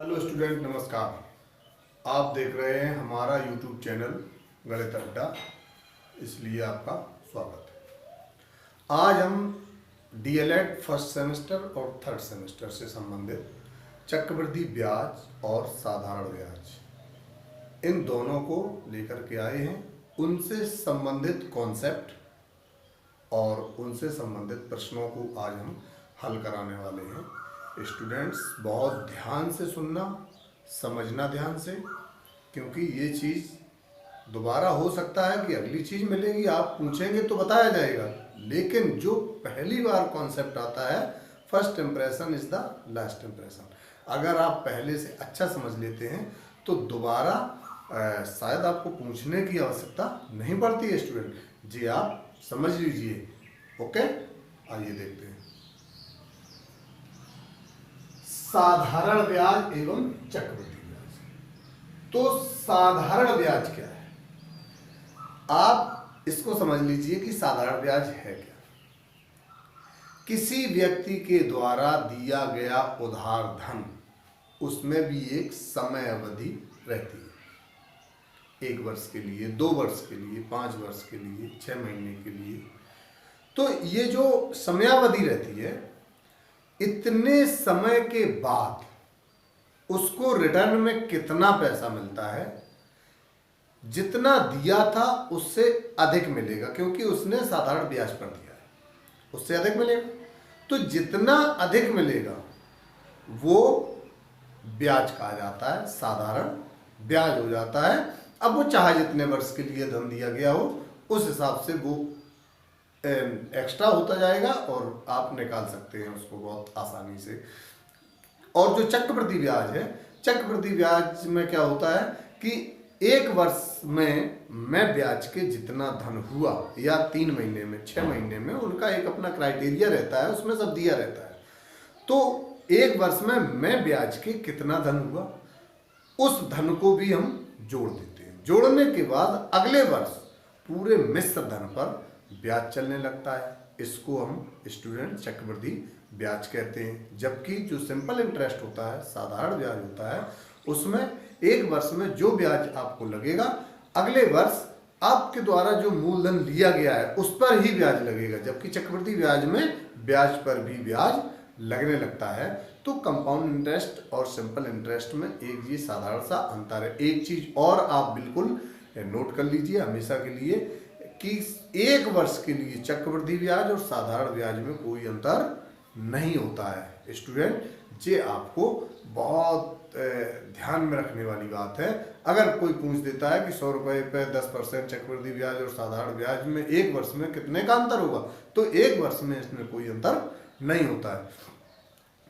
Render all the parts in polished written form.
Hello student, नमस्कार। आप देख रहे हैं हमारा यूट्यूब चैनल गणित अड्डा, इसलिए आपका स्वागत है। आज हम डीएलएड फर्स्ट सेमेस्टर और थर्ड सेमेस्टर से संबंधित चक्रवृद्धि ब्याज और साधारण ब्याज इन दोनों को लेकर के आए हैं। उनसे संबंधित कॉन्सेप्ट और उनसे संबंधित प्रश्नों को आज हम हल कराने वाले हैं। स्टूडेंट्स, बहुत ध्यान से सुनना, समझना ध्यान से, क्योंकि ये चीज़ दोबारा हो सकता है कि अगली चीज़ मिलेगी, आप पूछेंगे तो बताया जाएगा, लेकिन जो पहली बार कॉन्सेप्ट आता है, first impression is the last impression. अगर आप पहले से अच्छा समझ लेते हैं तो दोबारा शायद आपको पूछने की आवश्यकता नहीं पड़ती है। स्टूडेंट जी, आप समझ लीजिए। ओके, आइए देखते हैं। साधारण ब्याज एवं चक्रवृद्धि ब्याज। तो साधारण ब्याज क्या है, आप इसको समझ लीजिए कि साधारण ब्याज है क्या। किसी व्यक्ति के द्वारा दिया गया उधार धन, उसमें भी एक समय अवधि रहती है, 1 वर्ष के लिए, 2 वर्ष के लिए, 5 वर्ष के लिए, 6 महीने के लिए। तो ये जो समयावधि रहती है, इतने समय के बाद उसको रिटर्न में कितना पैसा मिलता है, जितना दिया था उससे अधिक मिलेगा, क्योंकि उसने साधारण ब्याज पर दिया है, उससे अधिक मिलेगा। तो जितना अधिक मिलेगा वो ब्याज कहा जाता है, साधारण ब्याज हो जाता है। अब वो चाहे जितने वर्ष के लिए धन दिया गया हो, उस हिसाब से वो एक्स्ट्रा होता जाएगा और आप निकाल सकते हैं उसको बहुत आसानी से। और जो चक्रवृद्धि ब्याज है, चक्रवृद्धि ब्याज में क्या होता है कि 1 वर्ष में मैं ब्याज के जितना धन हुआ, या 3 महीने में, 6 महीने में, उनका एक अपना क्राइटेरिया रहता है, उसमें सब दिया रहता है। तो 1 वर्ष में मैं ब्याज के कितना धन हुआ, उस धन को भी हम जोड़ देते हैं। जोड़ने के बाद अगले वर्ष पूरे मिश्र धन पर ब्याज चलने लगता है। इसको हम स्टूडेंट चक्रवृद्धि ब्याज कहते हैं। जबकि जो सिंपल इंटरेस्ट होता है, साधारण ब्याज होता है, उसमें 1 वर्ष में जो ब्याज आपको लगेगा, अगले वर्ष आपके द्वारा जो मूलधन लिया गया है उस पर ही ब्याज लगेगा। जबकि चक्रवृद्धि ब्याज में ब्याज पर भी ब्याज लगने लगता है। तो कंपाउंड इंटरेस्ट और सिंपल इंटरेस्ट में एक ये साधारण सा अंतर है। एक चीज और आप बिल्कुल नोट कर लीजिए हमेशा के लिए कि 1 वर्ष के लिए चक्रवृद्धि ब्याज और साधारण ब्याज में कोई अंतर नहीं होता है। स्टूडेंट, ये आपको बहुत ध्यान में रखने वाली बात है। अगर कोई पूछ देता है कि 100 रुपये पे 10% चक्रवृद्धि ब्याज और साधारण ब्याज में 1 वर्ष में कितने का अंतर होगा, तो 1 वर्ष में इसमें कोई अंतर नहीं होता है।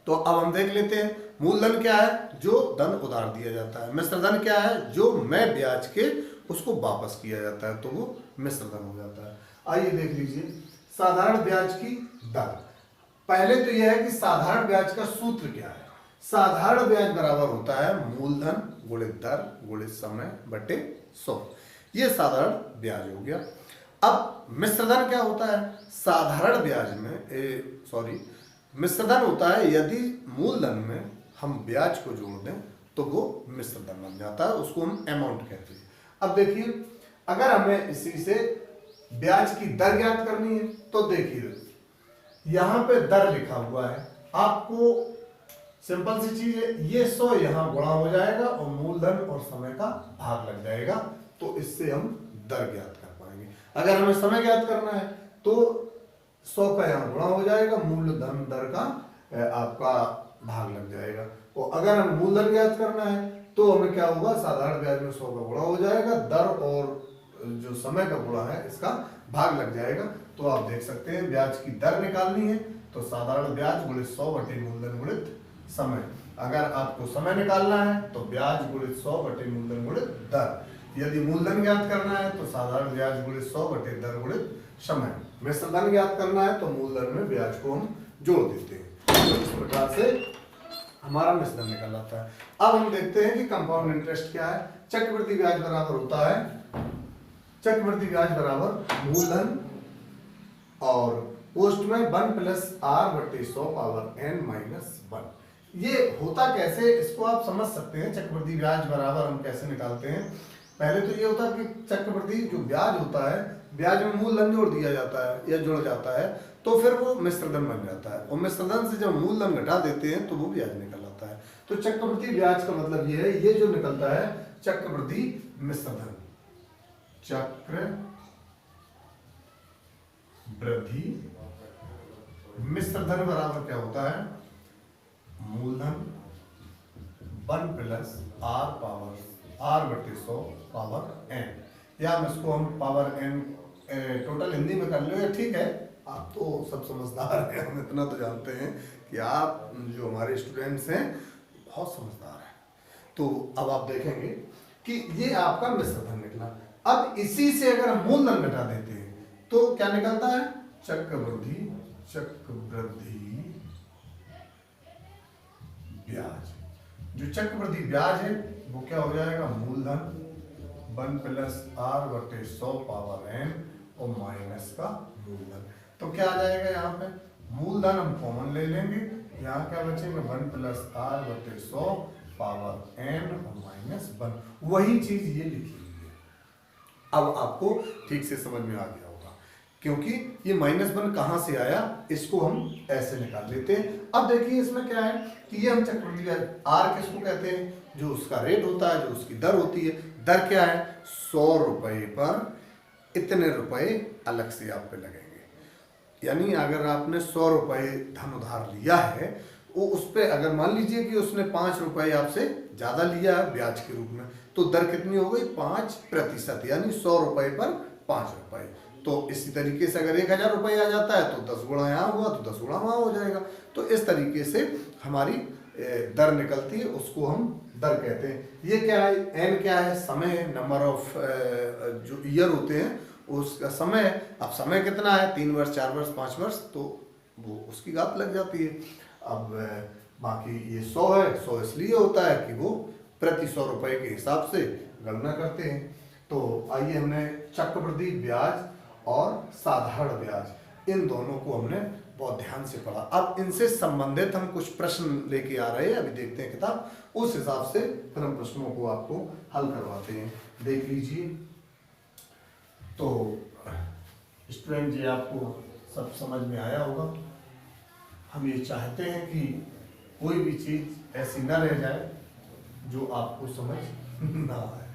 तो अब हम देख लेते हैं, मूलधन क्या है, जो धन उधार दिया जाता है। मिश्र धन क्या है, जो मैं ब्याज के उसको वापस किया जाता है, तो वो मिश्र धन हो जाता है। आइए देख लीजिए साधारण ब्याज की दर। पहले तो यह है कि साधारण ब्याज का सूत्र क्या है। साधारण ब्याज बराबर होता है मूलधन गुणित दर गुणित समय बटे 100। ये साधारण ब्याज हो गया। अब मिश्रधन क्या होता है, साधारण ब्याज में मिश्रधन होता है यदि मूलधन में हम ब्याज को जोड़ दें तो वो मिश्रधन बन जाता है, उसको हम अमाउंट कहते हैं। अब देखिए, अगर हमें इसी से ब्याज की दर ज्ञात करनी है तो देखिए यहां पे दर लिखा हुआ है, आपको सिंपल सी चीज है, ये 100 यहां गुणा हो जाएगा और मूलधन और समय का भाग लग जाएगा, तो इससे हम दर ज्ञात कर पाएंगे। अगर हमें समय ज्ञात करना है तो 100 का यहाँ गुणा हो जाएगा, मूलधन दर का आपका भाग लग जाएगा। और अगर हम मूलधन ज्ञात करना है तो हमें क्या होगा, साधारण ब्याज में 100 का गुणा हो जाएगा, दर और जो समय का गुणा है इसका भाग लग जाएगा। तो आप देख सकते हैं ब्याज की दर निकालनी है तो साधारण ब्याज गुणित 100 बटे मूलधन गुणित समय। अगर आपको समय निकालना है तो ब्याज गुणित 100 बटे मूलधन गुणित दर। यदि मूलधन ज्ञात करना है तो साधारण ब्याज गुणित 100 बटे दर गुणित समय। मिश्रधन ज्ञात करना है तो मूलधन में ब्याज को हम जोड़ देते हैं। तो इस प्रकार से हमारा मिश्रधन निकल आता है। अब हम देखते हैं कि कंपाउंड इंटरेस्ट क्या है। चक्रवृद्धि ब्याज बराबर होता है, चक्रवृद्धि ब्याज बराबर मूलधन और पोस्ट में 1 + r/100 पावर n - 1। ये होता कैसे, इसको आप समझ सकते हैं। चक्रवृद्धि ब्याज बराबर हम कैसे निकालते हैं। पहले तो ये होता है कि चक्रवृद्धि जो ब्याज होता है, ब्याज में मूलधन जोड़ दिया जाता है या जुड़ जाता है, तो फिर वो मिश्रधन बन जाता है, और मिश्रधन से जब मूलधन घटा देते हैं तो वो ब्याज निकल आता है। तो चक्रवृद्धि ब्याज का मतलब ये है, ये जो निकलता है चक्रवृद्धि मिश्रधन। चक्र वृद्धि मिश्रधन बराबर क्या होता है, मूलधन 1 plus R power r/100 power n, या हम इसको हम पावर n टोटल हिंदी में कर लो, ठीक है। आप तो सब समझदार हैं, हम इतना तो जानते हैं कि आप जो हमारे स्टूडेंट्स हैं बहुत समझदार हैं। तो अब आप देखेंगे कि ये आपका मिश्रधन निकला। अब इसी से अगर हम मूलधन घटा देते हैं तो क्या निकलता है, चक्रवृद्धि ब्याज। जो चक्रवृद्धि ब्याज है वो क्या हो जाएगा, मूलधन 1 प्लस r/100 पावर n और माइनस का मूलधन। तो क्या आ जाएगा, यहाँ पे मूलधन हम कॉमन ले लेंगे, यहाँ क्या बचेगा 1 प्लस r/100 पावर n और माइनस 1। वही चीज ये लिखी हुई है। अब आपको ठीक से समझ में आ गया होगा, क्योंकि ये -1 कहाँ से आया, इसको हम ऐसे निकाल लेते हैं। अब देखिए इसमें क्या है कि ये हम चक्रवृद्धि ब्याज आर किसको कहते हैं, जो उसका रेट होता है, जो उसकी दर होती है। दर क्या है, 100 रुपए पर इतने रुपए अलग से आप पे लगेंगे। यानी अगर आपने 100 रुपए धन उधार लिया है, वो उस पर अगर मान लीजिए कि उसने 5 रुपए आपसे ज्यादा लिया है ब्याज के रूप में, तो दर कितनी हो गई, 5%, यानी 100 रुपए पर 5 रुपए। तो इसी तरीके से अगर 1000 रुपये आ जाता है तो 10 गुणा यहाँ हुआ तो 10 गुणा वहाँ हो जाएगा। तो इस तरीके से हमारी दर निकलती है, उसको हम दर कहते हैं। ये क्या है, एन क्या है, समय है, नंबर ऑफ जो ईयर होते हैं उसका समय है। अब समय कितना है, 3 वर्ष 4 वर्ष 5 वर्ष, तो वो उसकी घात लग जाती है। अब बाकी ये 100 है, 100 इसलिए होता है कि वो प्रति 100 रुपये के हिसाब से गणना करते हैं। तो आइए, हमने चक्रवृद्धि ब्याज और साधारण ब्याज इन दोनों को हमने बहुत ध्यान से पढ़ा। अब इनसे संबंधित हम कुछ प्रश्न लेके आ रहे हैं, अभी देखते हैं किताब, उस हिसाब से फिर हम प्रश्नों को आपको हल करवाते हैं। देख लीजिए। तो स्टूडेंट जी, आपको सब समझ में आया होगा। हम ये चाहते हैं कि कोई भी चीज ऐसी न रह जाए जो आपको समझ ना आए।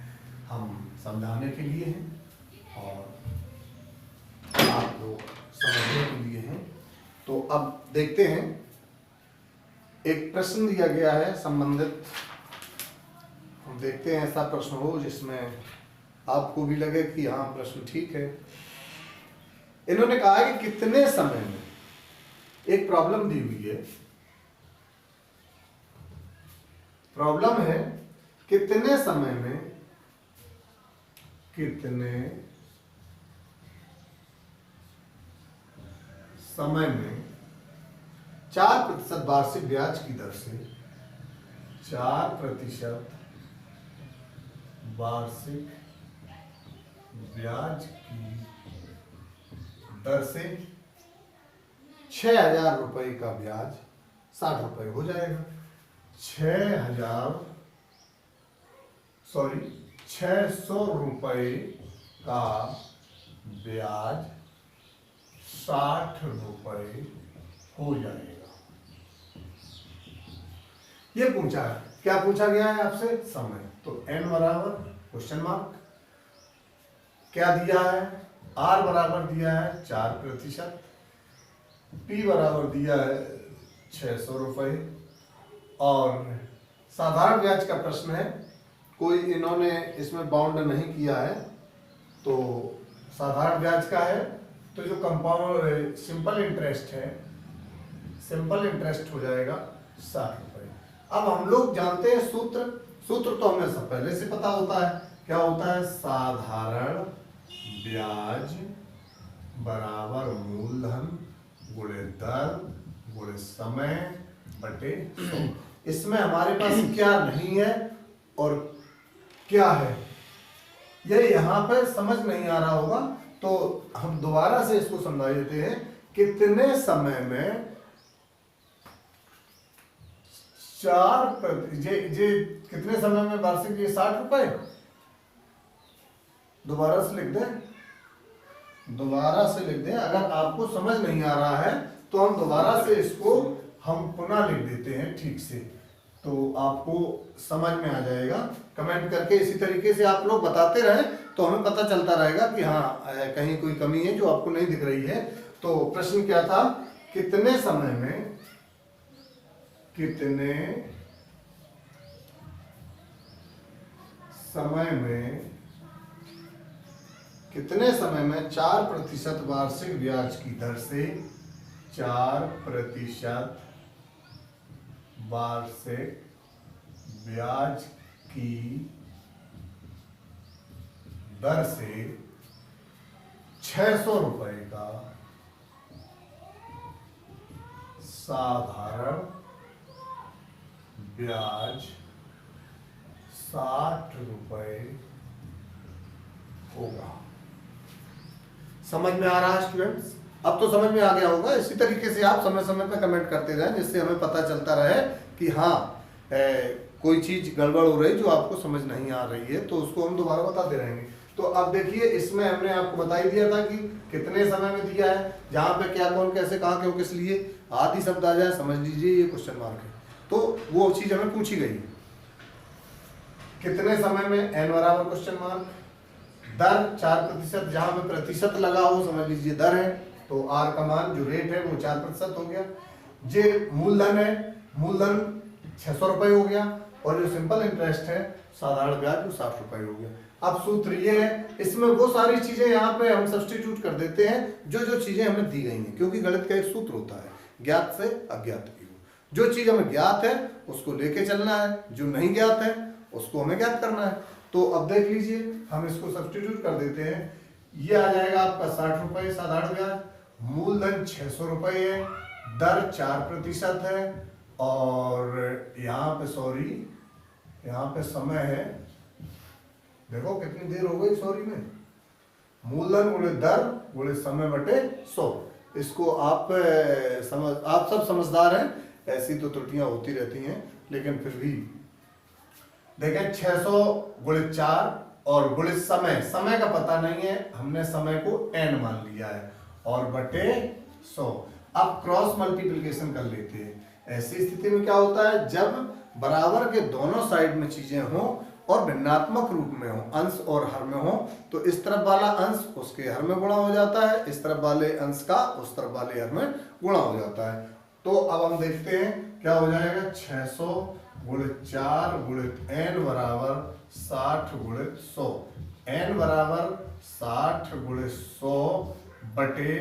हम समझाने के लिए हैं और आप लोग समझने के लिए हैं। तो अब देखते हैं, एक प्रश्न दिया गया है संबंधित, हम देखते हैं ऐसा प्रश्न हो जिसमें आपको भी लगे कि हाँ प्रश्न ठीक है। इन्होंने कहा है कि कितने समय में, एक प्रॉब्लम दी हुई है, प्रॉब्लम है कितने समय में, कितने समय में 4% वार्षिक ब्याज की दर से, 4% वार्षिक ब्याज की दर से 6000 रुपए का ब्याज 60 रुपए हो जाएगा। 600 रुपए का ब्याज 60 रुपए हो जाएगा। ये पूछा है, क्या पूछा गया है आपसे, समय। तो n बराबर क्वेश्चन मार्क, क्या दिया है, r बराबर दिया है 4%, p बराबर दिया है 600 रुपए, और साधारण ब्याज का प्रश्न है, कोई इन्होंने इसमें बाउंड नहीं किया है। तो साधारण ब्याज का है, तो जो कंपाउंड सिंपल इंटरेस्ट है, सिंपल इंटरेस्ट हो जाएगा 60 रुपए। अब हम लोग जानते हैं सूत्र, सूत्र तो हमें सब पहले से पता होता है, क्या होता है, साधारण ब्याज बराबर मूलधन गुणे दर गुणे समय बटे 100। इसमें हमारे पास क्या नहीं है और क्या है, ये यहाँ पर समझ नहीं आ रहा होगा, तो हम दोबारा से इसको समझा देते हैं। कितने समय में ये कितने समय में वार्षिक, ये 60 रुपए। दोबारा से लिख दें, अगर आपको समझ नहीं आ रहा है तो हम दोबारा से इसको हम पुनः लिख देते हैं ठीक से, तो आपको समझ में आ जाएगा। कमेंट करके इसी तरीके से आप लोग बताते रहें तो हमें पता चलता रहेगा कि हाँ कहीं कोई कमी है जो आपको नहीं दिख रही है। तो प्रश्न क्या था, कितने समय में 4% वार्षिक ब्याज की दर से 4% वार्षिक ब्याज की दर से 600 रुपए का साधारण ब्याज 60 रुपए होगा। समझ में आ रहा है स्टूडेंट्स? अब तो समझ में आ गया होगा। इसी तरीके से आप समय समय पर कमेंट करते रहें जिससे हमें पता चलता रहे कि हाँ कोई चीज गड़बड़ हो रही जो आपको समझ नहीं आ रही है, तो उसको हम दोबारा बताते रहेंगे। तो अब देखिए, इसमें हमने आपको बता ही दिया था कि कितने समय में दिया है, जहां पे क्या, कौन, कैसे, कहां, क्यों, किस लिए आदि शब्द आ जाए, समझ लीजिए ये क्वेश्चन मार्क है। तो वो चीज हमें पूछी गई, कितने समय में, n बराबर क्वेश्चन मार्क, दर 4%, जहां पे प्रतिशत लगा हो समझ लीजिए दर है, तो r का मान जो रेट है वो 4% हो गया। जे मूलधन है, मूलधन 600 रुपए हो गया, और जो सिंपल इंटरेस्ट है साधारण ब्याज वो 60 रुपए हो गया। अब सूत्र ये है, इसमें वो सारी चीजें यहाँ पे हम सब्स्टिट्यूट कर देते हैं जो जो चीजें हमें दी गई हैं, क्योंकि गणित का एक सूत्र होता है, ज्ञात से अज्ञात की हो। जो चीज हमें ज्ञात है उसको लेके चलना है, जो नहीं ज्ञात है उसको हमें ज्ञात करना है। तो अब देख लीजिए, हम इसको सब्स्टिट्यूट कर देते हैं। ये आ जाएगा आपका 60 रुपए साधारण ब्याज, मूलधन 600 रुपए है, दर 4% है, और यहाँ पे समय है, देखो कितनी देर हो गई सॉरी में, मूलधन गुणे दर गुणे समय बटे 100। इसको आप सब समझदार हैं, ऐसी तो त्रुटियां होती रहती हैं, लेकिन फिर भी देखें 600 गुणे 4 और गुणे समय का पता नहीं है, हमने समय को n मान लिया है, और बटे 100। अब क्रॉस मल्टीप्लिकेशन कर लेते हैं। ऐसी स्थिति में क्या होता है, जब बराबर के दोनों साइड में चीजें हों और भिन्नात्मक रूप में हो, अंश और हर में हो, तो इस तरफ वाला अंश उसके हर में गुणा हो जाता है, इस तरफ वाले अंश का उस तरफ वाले हर में गुणा हो जाता है। तो अब हम देखते हैं क्या हो जाएगा, 600 गुणे 4 गुणे n बराबर 60 गुणे 100, n बराबर 60 गुणे 100 बटे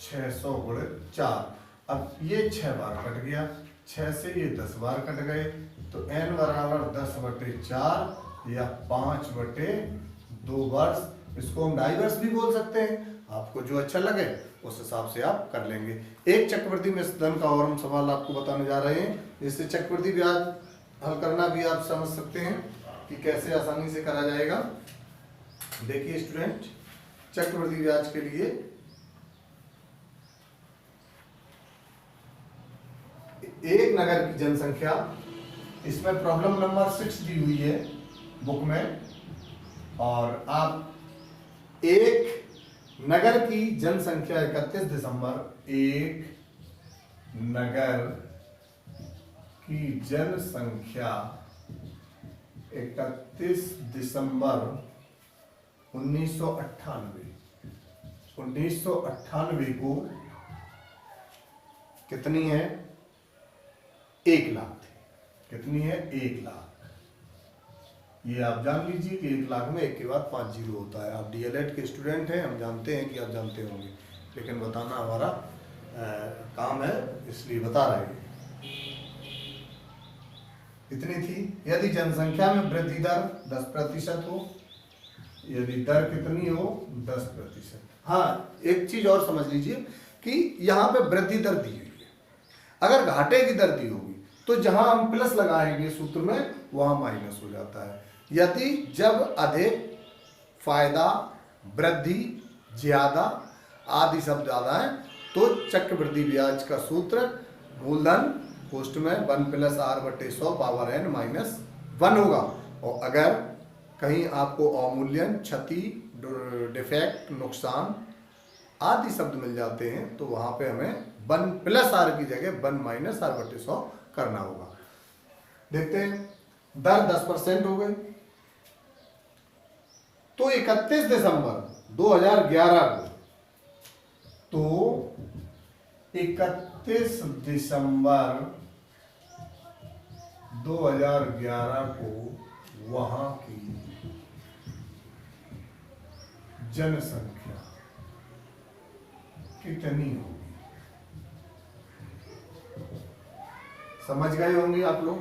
600 गुणे 4। अब ये 6 बार कट गया, 6 से ये 10 बार कट गए, तो n बराबर 10 बटे 4 या 5 बटे 2 वर्ष। इसको हम ढाई वर्ष भी बोल सकते हैं, आपको जो अच्छा लगे उस हिसाब से आप कर लेंगे। एक चक्रवृद्धि मिश्रधन का और हम सवाल आपको बताने जा रहे हैं, जिससे चक्रवृद्धि ब्याज हल करना भी आप समझ सकते हैं कि कैसे आसानी से करा जाएगा। देखिए स्टूडेंट, चक्रवृद्धि ब्याज के लिए एक नगर की जनसंख्या, इसमें प्रॉब्लम नंबर 6 दी हुई है बुक में, और आप एक नगर की जनसंख्या 31 दिसंबर, एक नगर की जनसंख्या 31 दिसंबर 1998 को कितनी है, 1 लाख थी। कितनी है, 1 लाख। ये आप जान लीजिए कि 1 लाख में 1 के बाद 5 जीरो होता है। आप डीएलएड के स्टूडेंट हैं, हम जानते हैं कि आप जानते होंगे, लेकिन बताना हमारा काम है, इसलिए बता रहे हैं। इतनी थी। यदि जनसंख्या में वृद्धि दर 10% हो, यदि दर कितनी हो, 10%। हाँ, एक चीज और समझ लीजिए कि यहाँ पे वृद्धि दर दी हुई है, अगर घाटे की दर दी होगी तो जहां हम प्लस लगाएंगे सूत्र में वहां माइनस हो जाता है। यदि जब अधिक, फायदा, वृद्धि, ज्यादा आदि शब्द ज्यादा है, तो चक्रवृद्धि ब्याज का सूत्र मूलधन पोस्ट में 1 + r/100 पावर n - 1 होगा। और अगर कहीं आपको अवमूल्यन, क्षति, डिफेक्ट, नुकसान आदि शब्द मिल जाते हैं तो वहां पे हमें 1 + r की जगह 1 - r/100 करना होगा। देखते हैं दर 10% हो गई। तो 31 दिसंबर 2011 को, तो 31 दिसंबर 2011 को वहां की जनसंख्या कितनी होगी? समझ गए होंगे आप लोग।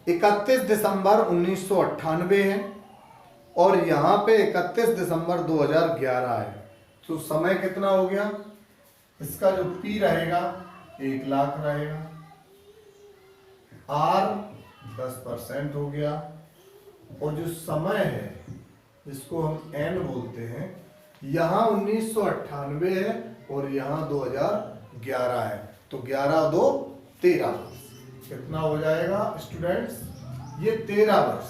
31 दिसंबर 1998 है और यहां पे 31 दिसंबर 2011 है, तो समय कितना हो गया? इसका जो पी रहेगा 1 लाख रहेगा, आर 10% हो गया, और जो समय है जिसको हम एन बोलते हैं, यहां 1998 है और यहां 2011 है, तो 11 2 13 कितना हो जाएगा स्टूडेंट्स? ये 13 वर्ष।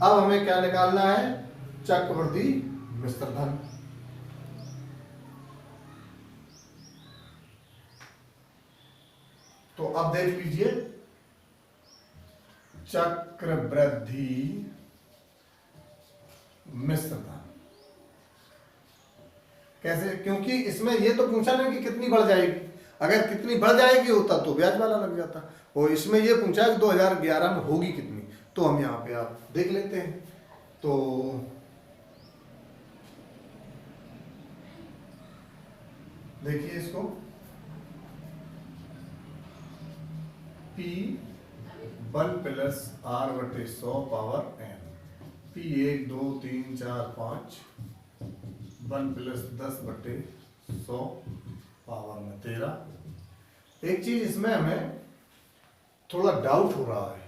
अब हमें क्या निकालना है? चक्रवृद्धि मिश्र धन। तो अब देख लीजिए चक्रवृद्धि मिश्र धन कैसे? क्योंकि इसमें ये तो पूछा नहीं कि कितनी बढ़ जाएगी। अगर कितनी बढ़ जाएगी होता तो ब्याज वाला लग जाता, और इसमें ये पूछा कि 2011 में होगी कितनी, तो हम यहाँ पे आप देख लेते हैं। तो देखिए इसको, P 1 + r/100 power n, P 1 2 3 4 5 1 + 10/100 power में 13। एक चीज इसमें हमें थोड़ा डाउट हो रहा है,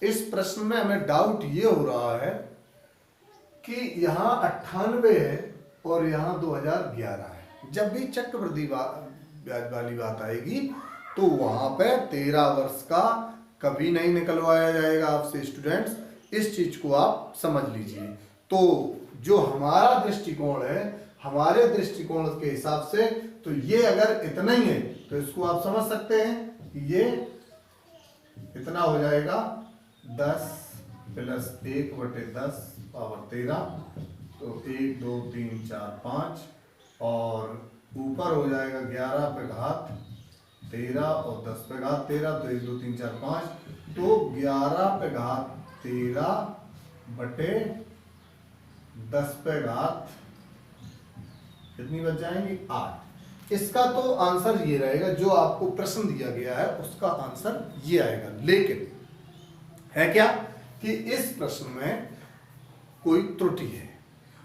इस प्रश्न में हमें डाउट ये हो रहा है कि यहाँ 98 है और यहाँ 2011 है। जब भी चक्रवृद्धि ब्याज वाली बात आएगी तो वहां पे 13 वर्ष का कभी नहीं निकलवाया जाएगा आपसे स्टूडेंट्स, इस चीज को आप समझ लीजिए। तो जो हमारा दृष्टिकोण है, हमारे दृष्टिकोण के हिसाब से तो ये अगर इतना ही है तो इसको आप समझ सकते हैं कि ये इतना हो जाएगा 10 + 1/10 पावर 13, तो 1 2 3 4 5, और ऊपर हो जाएगा 11 पे घात 13 और 10 पे घात 13, तो 1 2 3 4 5, तो 11 पे घात 13/10 पे घात कितनी बच जाएंगी? 8। इसका तो आंसर ये रहेगा, जो आपको प्रश्न दिया गया है उसका आंसर ये आएगा। लेकिन है क्या कि इस प्रश्न में कोई त्रुटि है,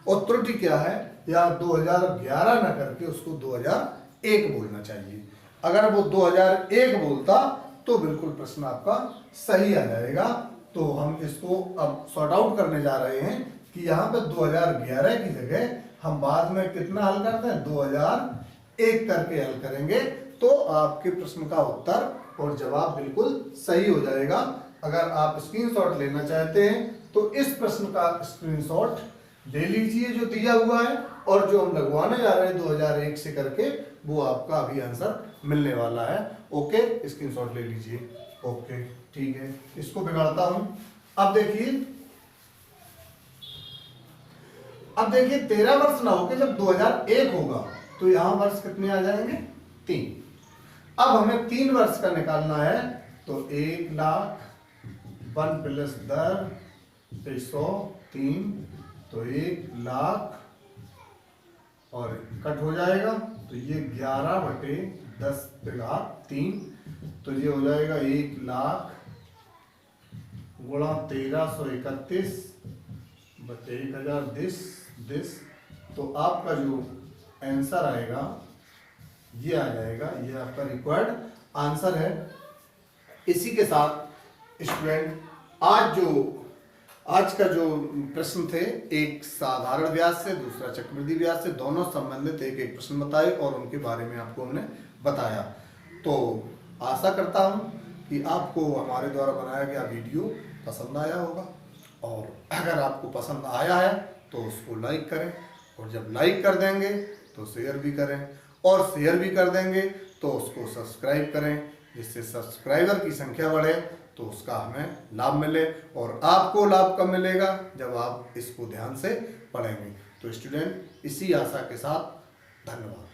और त्रुटि क्या है? या 2011 न करके उसको 2001 बोलना चाहिए। अगर वो 2001 बोलता तो बिल्कुल प्रश्न आपका सही आ जाएगा। तो हम इसको अब सॉर्ट आउट करने जा रहे हैं कि यहाँ पे 2011 की जगह हम बाद में कितना हल करते हैं? 2001 करके हल करेंगे, तो आपके प्रश्न का उत्तर और जवाब बिल्कुल सही हो जाएगा। अगर आप स्क्रीनशॉट लेना चाहते हैं तो इस प्रश्न का स्क्रीनशॉट ले लीजिए जो दिया हुआ है, और जो हम लगवाने जा रहे हैं 2001 से करके, वो आपका अभी आंसर मिलने वाला है। ओके, स्क्रीनशॉट ले लीजिए। ओके ठीक है, इसको बिगाड़ता हूं। अब देखिए 13 वर्ष ना होके जब 2001 होगा तो यहां वर्ष कितने आ जाएंगे? 3। अब हमें 3 वर्ष का निकालना है, तो 1 लाख 1 + 10 100 3, तो 1 लाख और कट हो जाएगा, तो ये 11/10 पे घात 3, तो ये हो जाएगा 1 लाख गुणा 1331 बटे 1000 दिस। तो आपका जो आंसर आएगा ये आ जाएगा, ये आपका रिक्वायर्ड आंसर है। इसी के साथ स्टूडेंट आज का जो प्रश्न थे, एक साधारण ब्याज से, दूसरा चक्रवृद्धि ब्याज से, दोनों संबंधित एक एक प्रश्न बताए और उनके बारे में आपको हमने बताया। तो आशा करता हूँ कि आपको हमारे द्वारा बनाया गया वीडियो पसंद आया होगा, और अगर आपको पसंद आया है तो उसको लाइक करें, और जब लाइक कर देंगे तो शेयर भी करें, और शेयर भी कर देंगे तो उसको सब्सक्राइब करें, जिससे सब्सक्राइबर की संख्या बढ़े तो उसका हमें लाभ मिले। और आपको लाभ कब मिलेगा? जब आप इसको ध्यान से पढ़ेंगे। तो स्टूडेंट, इसी आशा के साथ धन्यवाद।